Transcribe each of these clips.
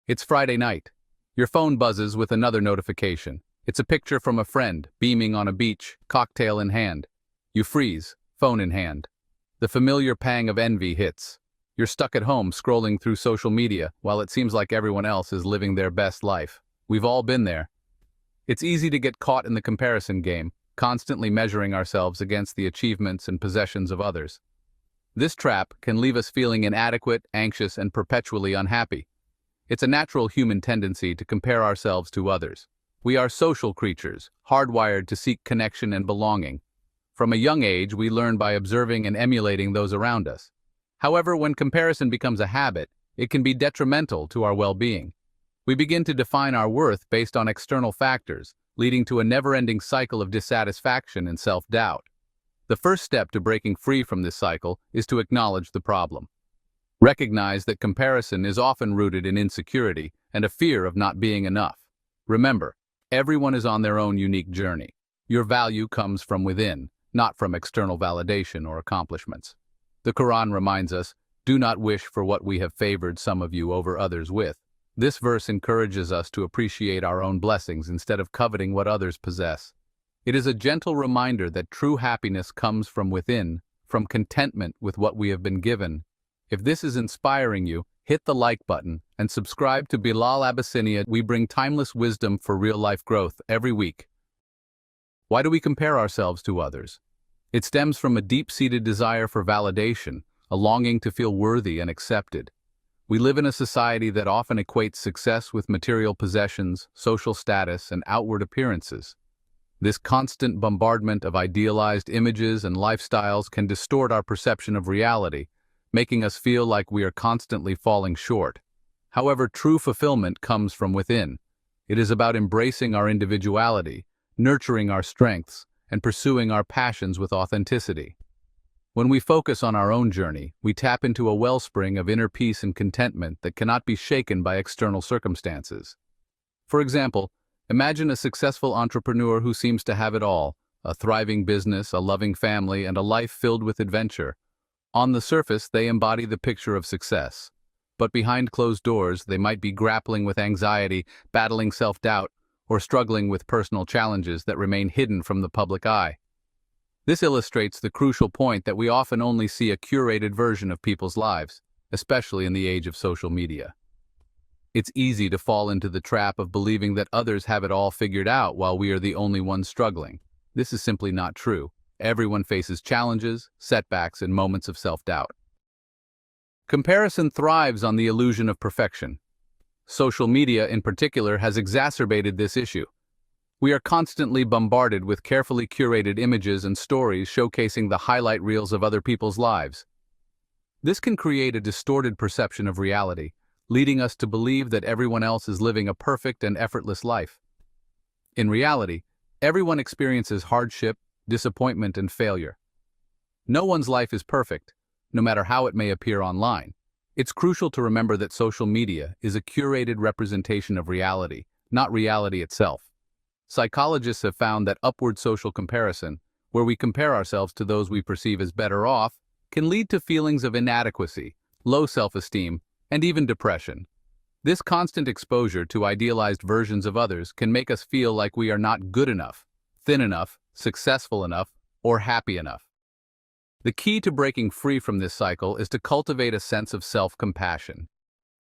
It's Friday night. Your phone buzzes with another notification. It's a picture from a friend, beaming on a beach, cocktail in hand. You freeze, phone in hand. The familiar pang of envy hits. You're stuck at home scrolling through social media while it seems like everyone else is living their best life. We've all been there. It's easy to get caught in the comparison game, constantly measuring ourselves against the achievements and possessions of others. This trap can leave us feeling inadequate, anxious, and perpetually unhappy. It's a natural human tendency to compare ourselves to others. We are social creatures, hardwired to seek connection and belonging. From a young age, we learn by observing and emulating those around us. However, when comparison becomes a habit, it can be detrimental to our well-being. We begin to define our worth based on external factors, leading to a never-ending cycle of dissatisfaction and self-doubt. The first step to breaking free from this cycle is to acknowledge the problem. Recognize that comparison is often rooted in insecurity and a fear of not being enough. Remember, everyone is on their own unique journey. Your value comes from within, not from external validation or accomplishments. The Qur'an reminds us, "Do not wish for what we have favored some of you over others with." This verse encourages us to appreciate our own blessings instead of coveting what others possess. It is a gentle reminder that true happiness comes from within, from contentment with what we have been given. If this is inspiring you, hit the like button and subscribe to Bilal Abyssinia. We bring timeless wisdom for real-life growth every week. Why do we compare ourselves to others? It stems from a deep-seated desire for validation, a longing to feel worthy and accepted. We live in a society that often equates success with material possessions, social status, and outward appearances. This constant bombardment of idealized images and lifestyles can distort our perception of reality, making us feel like we are constantly falling short. However, true fulfillment comes from within. It is about embracing our individuality, nurturing our strengths, and pursuing our passions with authenticity. When we focus on our own journey, we tap into a wellspring of inner peace and contentment that cannot be shaken by external circumstances. For example, imagine a successful entrepreneur who seems to have it all: a thriving business, a loving family, and a life filled with adventure. On the surface, they embody the picture of success. But behind closed doors, they might be grappling with anxiety, battling self-doubt, or struggling with personal challenges that remain hidden from the public eye. This illustrates the crucial point that we often only see a curated version of people's lives, especially in the age of social media. It's easy to fall into the trap of believing that others have it all figured out while we are the only ones struggling. This is simply not true. Everyone faces challenges, setbacks, and moments of self-doubt. Comparison thrives on the illusion of perfection. Social media, in particular, has exacerbated this issue. We are constantly bombarded with carefully curated images and stories showcasing the highlight reels of other people's lives. This can create a distorted perception of reality, leading us to believe that everyone else is living a perfect and effortless life. In reality, everyone experiences hardship, disappointment, and failure. No one's life is perfect, no matter how it may appear online. It's crucial to remember that social media is a curated representation of reality, not reality itself. Psychologists have found that upward social comparison, where we compare ourselves to those we perceive as better off, can lead to feelings of inadequacy, low self-esteem, and even depression. This constant exposure to idealized versions of others can make us feel like we are not good enough, thin enough, successful enough, or happy enough. The key to breaking free from this cycle is to cultivate a sense of self-compassion.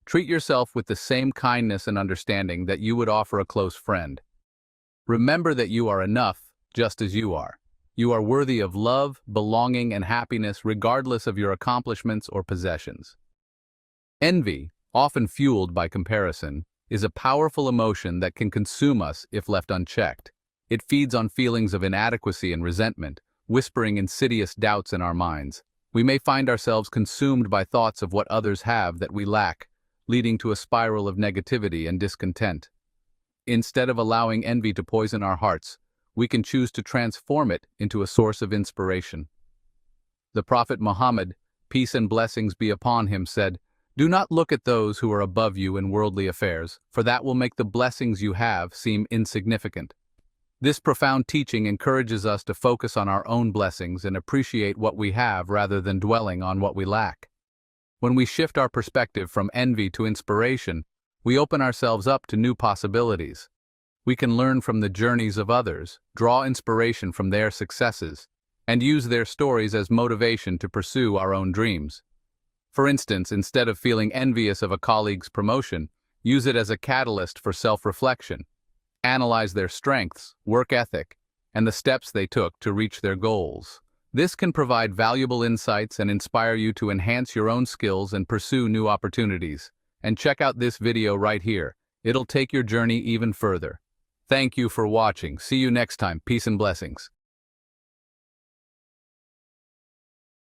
Treat yourself with the same kindness and understanding that you would offer a close friend. Remember that you are enough just as you are. You are worthy of love, belonging, and happiness regardless of your accomplishments or possessions. Envy, often fueled by comparison, is a powerful emotion that can consume us if left unchecked. It feeds on feelings of inadequacy and resentment, whispering insidious doubts in our minds. We may find ourselves consumed by thoughts of what others have that we lack, leading to a spiral of negativity and discontent. Instead of allowing envy to poison our hearts, we can choose to transform it into a source of inspiration. The Prophet Muhammad, peace and blessings be upon him, said, "Do not look at those who are above you in worldly affairs, for that will make the blessings you have seem insignificant." This profound teaching encourages us to focus on our own blessings and appreciate what we have rather than dwelling on what we lack. When we shift our perspective from envy to inspiration, we open ourselves up to new possibilities. We can learn from the journeys of others, draw inspiration from their successes, and use their stories as motivation to pursue our own dreams. For instance, instead of feeling envious of a colleague's promotion, use it as a catalyst for self-reflection. Analyze their strengths, work ethic, and the steps they took to reach their goals. This can provide valuable insights and inspire you to enhance your own skills and pursue new opportunities. And check out this video right here. It'll take your journey even further. Thank you for watching. See you next time. Peace and blessings.